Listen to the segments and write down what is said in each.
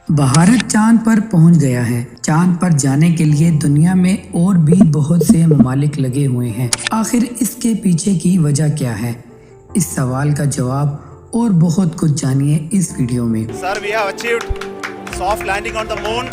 भारत चांद पर पहुंच गया है। चांद पर जाने के लिए दुनिया में और भी बहुत से ममालिक लगे हुए हैं। आखिर इसके पीछे की वजह क्या है? इस सवाल का जवाब और बहुत कुछ जानिए इस वीडियो में। Sir, we have achieved soft landing on the moon.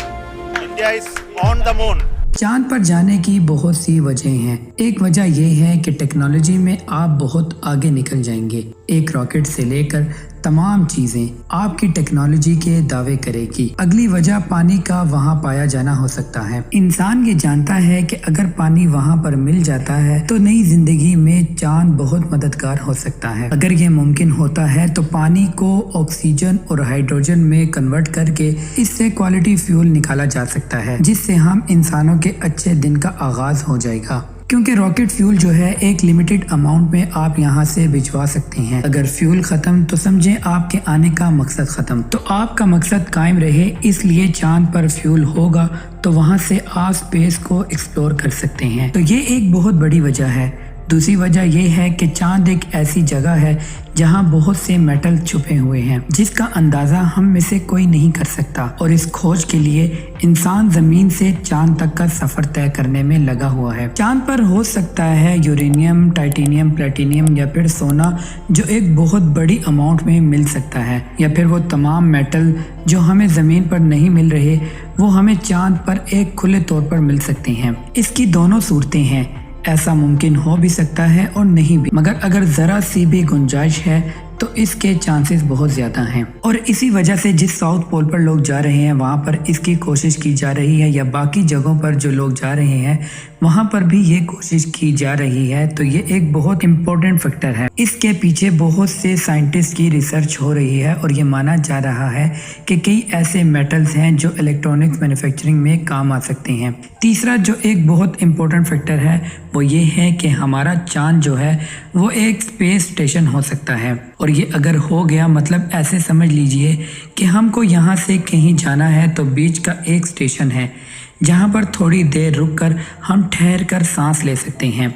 India is on the moon. चांद पर जाने की बहुत सी वजह हैं। एक वजह यह है कि टेक्नोलॉजी में आप बहुत आगे निकल जाएंगे। एक रॉकेट से लेकर तमाम चीजें आपकी टेक्नोलॉजी के दावे करेगी। अगली वजह पानी का वहां पाया जाना हो सकता है। इंसान ये जानता है कि अगर पानी वहां पर मिल जाता है तो नई जिंदगी में चांद बहुत मददगार हो सकता है। अगर ये मुमकिन होता है तो पानी को ऑक्सीजन और हाइड्रोजन में कन्वर्ट करके इससे क्वालिटी फ्यूल निकाला जा सकता है, जिससे हम इंसानों के अच्छे दिन का आगाज हो जाएगा। क्योंकि रॉकेट फ्यूल जो है एक लिमिटेड अमाउंट में आप यहाँ से भिजवा सकते हैं। अगर फ्यूल खत्म तो समझे आपके आने का मकसद खत्म। तो आपका मकसद कायम रहे, इसलिए चांद पर फ्यूल होगा तो वहाँ से आप स्पेस को एक्सप्लोर कर सकते हैं। तो ये एक बहुत बड़ी वजह है। दूसरी वजह यह है कि चांद एक ऐसी जगह है जहां बहुत से मेटल छुपे हुए हैं, जिसका अंदाजा हम में से कोई नहीं कर सकता। और इस खोज के लिए इंसान जमीन से चांद तक का सफर तय करने में लगा हुआ है। चांद पर हो सकता है यूरेनियम, टाइटेनियम, प्लेटिनियम या फिर सोना, जो एक बहुत बड़ी अमाउंट में मिल सकता है, या फिर वो तमाम मेटल जो हमें जमीन पर नहीं मिल रहे वो हमें चांद पर एक खुले तौर पर मिल सकते हैं। इसकी दोनों सूरतें हैं। ऐसा मुमकिन हो भी सकता है और नहीं भी, मगर अगर जरा सी भी गुंजाइश है तो इसके चांसेस बहुत ज्यादा हैं। और इसी वजह से जिस साउथ पोल पर लोग जा रहे हैं वहाँ पर इसकी कोशिश की जा रही है, या बाकी जगहों पर जो लोग जा रहे हैं वहाँ पर भी ये कोशिश की जा रही है। तो ये एक बहुत इम्पोर्टेंट फैक्टर है। इसके पीछे बहुत से साइंटिस्ट की रिसर्च हो रही है और ये माना जा रहा है कि कई ऐसे मेटल्स हैं जो इलेक्ट्रॉनिक्स मैन्युफैक्चरिंग में काम आ सकते हैं। तीसरा जो एक बहुत इम्पोर्टेंट फैक्टर है वो ये है कि हमारा चांद जो है वो एक स्पेस स्टेशन हो सकता है। और ये अगर हो गया मतलब ऐसे समझ लीजिए कि हमको यहाँ से कहीं जाना है तो बीच का एक स्टेशन है जहाँ पर थोड़ी देर रुककर हम ठहर कर सांस ले सकते हैं।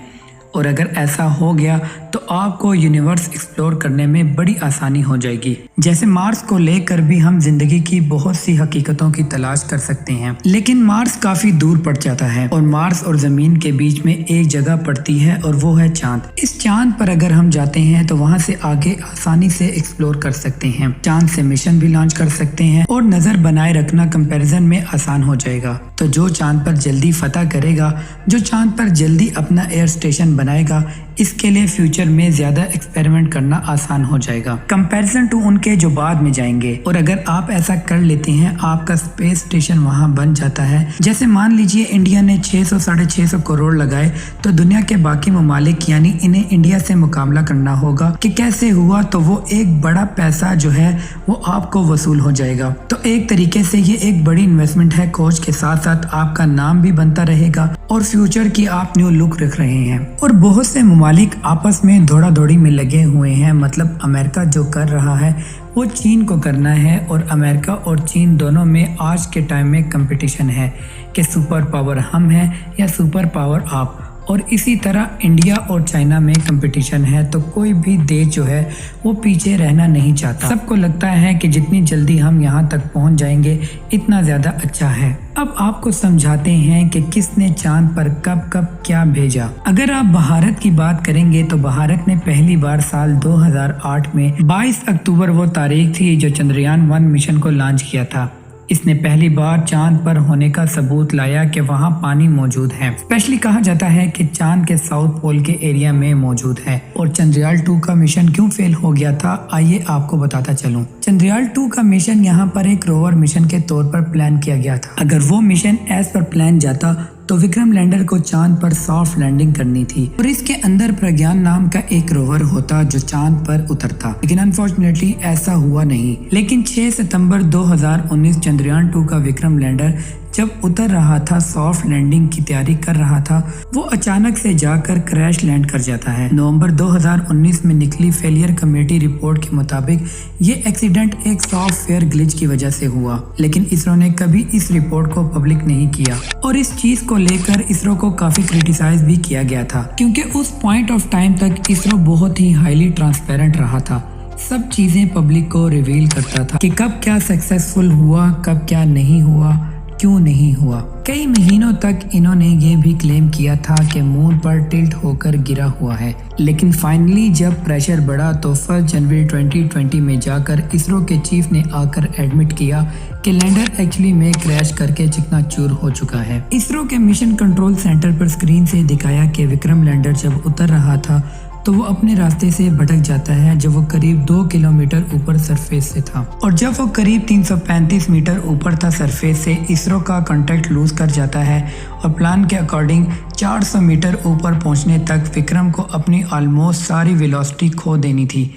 और अगर ऐसा हो गया तो आपको यूनिवर्स एक्सप्लोर करने में बड़ी आसानी हो जाएगी। जैसे मार्स को लेकर भी हम जिंदगी की बहुत सी हकीकतों की तलाश कर सकते हैं, लेकिन मार्स काफी दूर पड़ जाता है और मार्स और जमीन के बीच में एक जगह पड़ती है और वो है चांद। इस चांद पर अगर हम जाते हैं तो वहाँ से आगे आसानी से एक्सप्लोर कर सकते हैं। चांद से मिशन भी लॉन्च कर सकते हैं और नजर बनाए रखना कंपैरिजन में आसान हो जाएगा। तो जो चांद पर जल्दी फतह करेगा, जो चांद पर जल्दी अपना एयर स्टेशन बनाएगा, इसके लिए फ्यूचर में ज्यादा एक्सपेरिमेंट करना आसान हो जाएगा कंपैरिजन टू उनके जो बाद में जाएंगे। और अगर आप ऐसा कर लेते हैं, आपका स्पेस स्टेशन वहां बन जाता है। जैसे मान लीजिए इंडिया ने 600 साढ़े 600 करोड़ लगाए, तो दुनिया के बाकी ममालिक यानी इन्हें इंडिया से मुकाबला करना होगा कि कैसे हुआ, तो वो एक बड़ा पैसा जो है वो आपको वसूल हो जाएगा। तो एक तरीके से ये एक बड़ी इन्वेस्टमेंट है। खोज के साथ साथ आपका नाम भी बनता रहेगा और फ्यूचर की आप न्यू लुक रख रहे हैं। और बहुत से ममालिक आपस में दौड़ा दौड़ी में लगे हुए हैं। मतलब अमेरिका जो कर रहा है वो चीन को करना है, और अमेरिका और चीन दोनों में आज के टाइम में कंपटीशन है कि सुपर पावर हम हैं या सुपर पावर आप। और इसी तरह इंडिया और चाइना में कंपटीशन है। तो कोई भी देश जो है वो पीछे रहना नहीं चाहता। सबको लगता है कि जितनी जल्दी हम यहाँ तक पहुँच जाएंगे इतना ज़्यादा अच्छा है। अब आपको समझाते हैं कि किसने चांद पर कब कब क्या भेजा। अगर आप भारत की बात करेंगे तो भारत ने पहली बार साल 2008 में 22 अक्टूबर वो तारीख थी जो चंद्रयान 1 मिशन को लॉन्च किया था। इसने पहली बार चांद पर होने का सबूत लाया कि वहाँ पानी मौजूद है। स्पेशली कहा जाता है कि चांद के साउथ पोल के एरिया में मौजूद है। और चंद्रयान 2 का मिशन क्यों फेल हो गया था, आइए आपको बताता चलूं। चंद्रयान 2 का मिशन यहाँ पर एक रोवर मिशन के तौर पर प्लान किया गया था। अगर वो मिशन एज पर प्लान जाता तो विक्रम लैंडर को चांद पर सॉफ्ट लैंडिंग करनी थी और इसके अंदर प्रज्ञान नाम का एक रोवर होता जो चांद पर उतरता। लेकिन अनफॉर्चुनेटली ऐसा हुआ नहीं। लेकिन 6 सितंबर 2019 चंद्रयान 2 का विक्रम लैंडर जब उतर रहा था, सॉफ्ट लैंडिंग की तैयारी कर रहा था, वो अचानक से जाकर क्रैश लैंड कर जाता है। नवंबर 2019 में निकली फेलियर कमेटी रिपोर्ट के मुताबिक ये एक्सीडेंट एक सॉफ्टवेयर ग्लिच की वजह से हुआ। लेकिन इसरो ने कभी इस रिपोर्ट को पब्लिक नहीं किया और इस चीज को लेकर इसरो को काफी क्रिटिसाइज भी किया गया था, क्योंकि उस पॉइंट ऑफ टाइम तक इसरो बहुत ही हाईली ट्रांसपेरेंट रहा था सब चीज़ें पब्लिक को रिवील करता था कि कब क्या सक्सेसफुल हुआ, कब क्या नहीं हुआ, क्यों नहीं हुआ। कई महीनों तक इन्होंने ये भी क्लेम किया था कि मून पर टिल्ट होकर गिरा हुआ है, लेकिन फाइनली जब प्रेशर बढ़ा तो 1 जनवरी 2020 में जाकर इसरो के चीफ ने आकर एडमिट किया कि लैंडर एक्चुअली में क्रैश करके चिकनाचूर हो चुका है। इसरो के मिशन कंट्रोल सेंटर पर स्क्रीन से दिखाया कि विक्रम लैंडर जब उतर रहा था तो वो अपने रास्ते से भटक जाता है जब वो करीब 2 किलोमीटर ऊपर सरफेस से था, और जब वो करीब 335 मीटर ऊपर था सरफेस से, इसरो का कांटेक्ट लूज कर जाता है और प्लान के अकॉर्डिंग 400 मीटर ऊपर पहुंचने तक विक्रम को अपनी ऑलमोस्ट सारी वेलोसिटी खो देनी थी।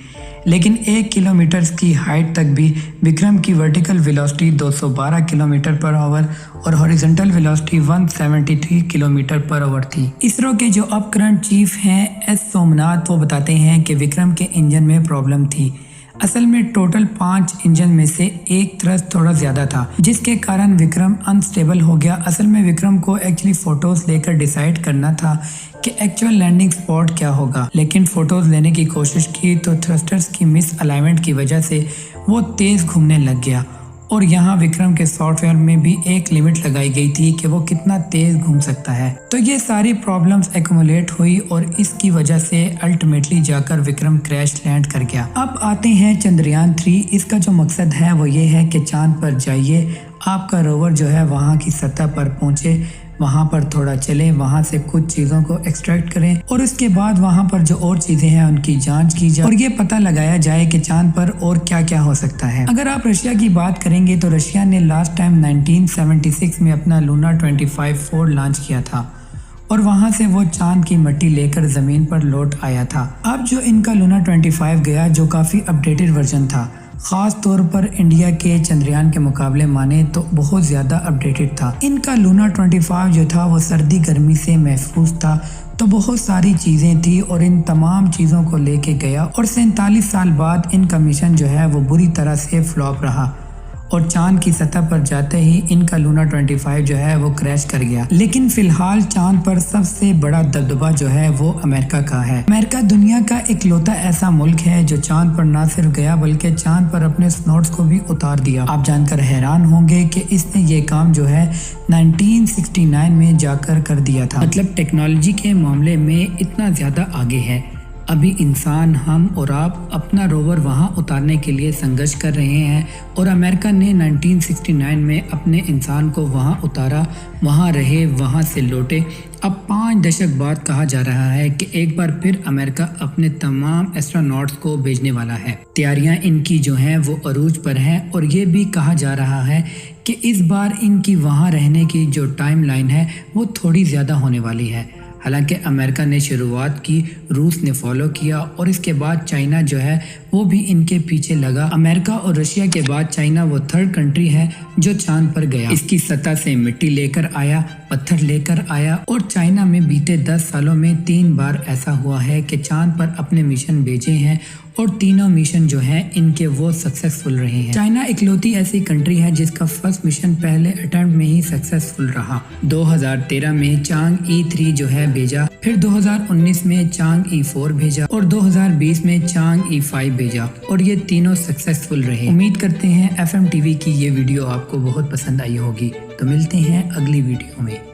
लेकिन 1 किलोमीटर की हाइट तक भी विक्रम की vertical velocity 212 kilometre per hour और horizontal velocity 173 kilometre per hour थी। इसरो के जो अब करंट चीफ हैं एस सोमनाथ, वो बताते हैं कि विक्रम के इंजन में प्रॉब्लम थी। असल में टोटल 5 इंजन में से एक थ्रस्ट थोड़ा ज़्यादा था, जिसके कारण विक्रम अनस्टेबल हो गया। असल में विक्रम को एक्चुअली फ़ोटोज़ लेकर डिसाइड करना था कि एक्चुअल लैंडिंग स्पॉट क्या होगा, लेकिन फ़ोटोज़ लेने की कोशिश की तो थ्रस्टर्स की मिस अलाइनमेंट की वजह से वो तेज़ घूमने लग गया, और यहाँ विक्रम के सॉफ्टवेयर में भी एक लिमिट लगाई गई थी कि वो कितना तेज़ घूम सकता है। तो ये सारी प्रॉब्लम्स एक्यूमुलेट हुई और इसकी वजह से अल्टीमेटली जाकर विक्रम क्रैश लैंड कर गया। अब आते हैं चंद्रयान 3। इसका जो मकसद है वो ये है कि चांद पर जाइए, आपका रोवर जो है वहाँ की सतह पर पहुँचे, वहाँ पर थोड़ा चले, वहाँ से कुछ चीज़ों को एक्सट्रैक्ट करें और उसके बाद वहाँ पर जो और चीज़ें हैं उनकी जांच की जाए और ये पता लगाया जाए कि चांद पर और क्या क्या हो सकता है। अगर आप रशिया की बात करेंगे तो रशिया ने लास्ट टाइम 1976 में अपना लूना 25-4 लॉन्च किया था और वहाँ से वो चांद की मिट्टी लेकर ज़मीन पर लौट आया था। अब जो इनका लूना 25 गया, जो काफ़ी अपडेटेड वर्जन था, ख़ास तौर पर इंडिया के चंद्रयान के मुकाबले माने तो बहुत ज़्यादा अपडेटेड था। इनका लूना 25 जो था वो सर्दी गर्मी से महफूज था, तो बहुत सारी चीज़ें थी और इन तमाम चीज़ों को लेके गया और 47 साल बाद इनका मिशन जो है वो बुरी तरह से फ्लॉप रहा और चांद की सतह पर जाते ही इनका लूना 25 जो है वो क्रैश कर गया। लेकिन फिलहाल चांद पर सबसे बड़ा दबदबा जो है वो अमेरिका का है। अमेरिका दुनिया का इकलौता ऐसा मुल्क है जो चांद पर ना सिर्फ गया बल्कि चांद पर अपने स्नोट्स को भी उतार दिया। आप जानकर हैरान होंगे कि इसने ये काम जो है 1969 में जाकर कर दिया था। मतलब टेक्नोलॉजी के मामले में इतना ज्यादा आगे है। अभी इंसान, हम और आप अपना रोवर वहां उतारने के लिए संघर्ष कर रहे हैं और अमेरिका ने 1969 में अपने इंसान को वहां उतारा, वहां रहे, वहां से लौटे। अब 5 दशक बाद कहा जा रहा है कि एक बार फिर अमेरिका अपने तमाम एस्ट्रोनॉट्स को भेजने वाला है। तैयारियां इनकी जो हैं वो अरूज पर हैं और ये भी कहा जा रहा है कि इस बार इनकी वहां रहने की जो टाइम लाइन है वो थोड़ी ज़्यादा होने वाली है। हालांकि अमेरिका ने शुरुआत की, रूस ने फॉलो किया और इसके बाद चाइना जो है वो भी इनके पीछे लगा। अमेरिका और रशिया के बाद चाइना वो 3rd कंट्री है जो चांद पर गया। इसकी सतह से मिट्टी लेकर आया, पत्थर लेकर आया और चाइना में बीते 10 सालों में 3 बार ऐसा हुआ है कि चांद पर अपने मिशन भेजे हैं और तीनों मिशन जो हैं इनके वो सक्सेसफुल रहे हैं। चाइना इकलौती ऐसी कंट्री है जिसका फर्स्ट मिशन पहले अटेम्प्ट में ही सक्सेसफुल रहा। 2013 में चांग E3 जो है भेजा, फिर 2019 में चांग E4 भेजा और 2020 में चांग E5 भेजा और ये तीनों सक्सेसफुल रहे। उम्मीद करते हैं FM TV की ये वीडियो आपको बहुत पसंद आई होगी। तो मिलते हैं अगली वीडियो में।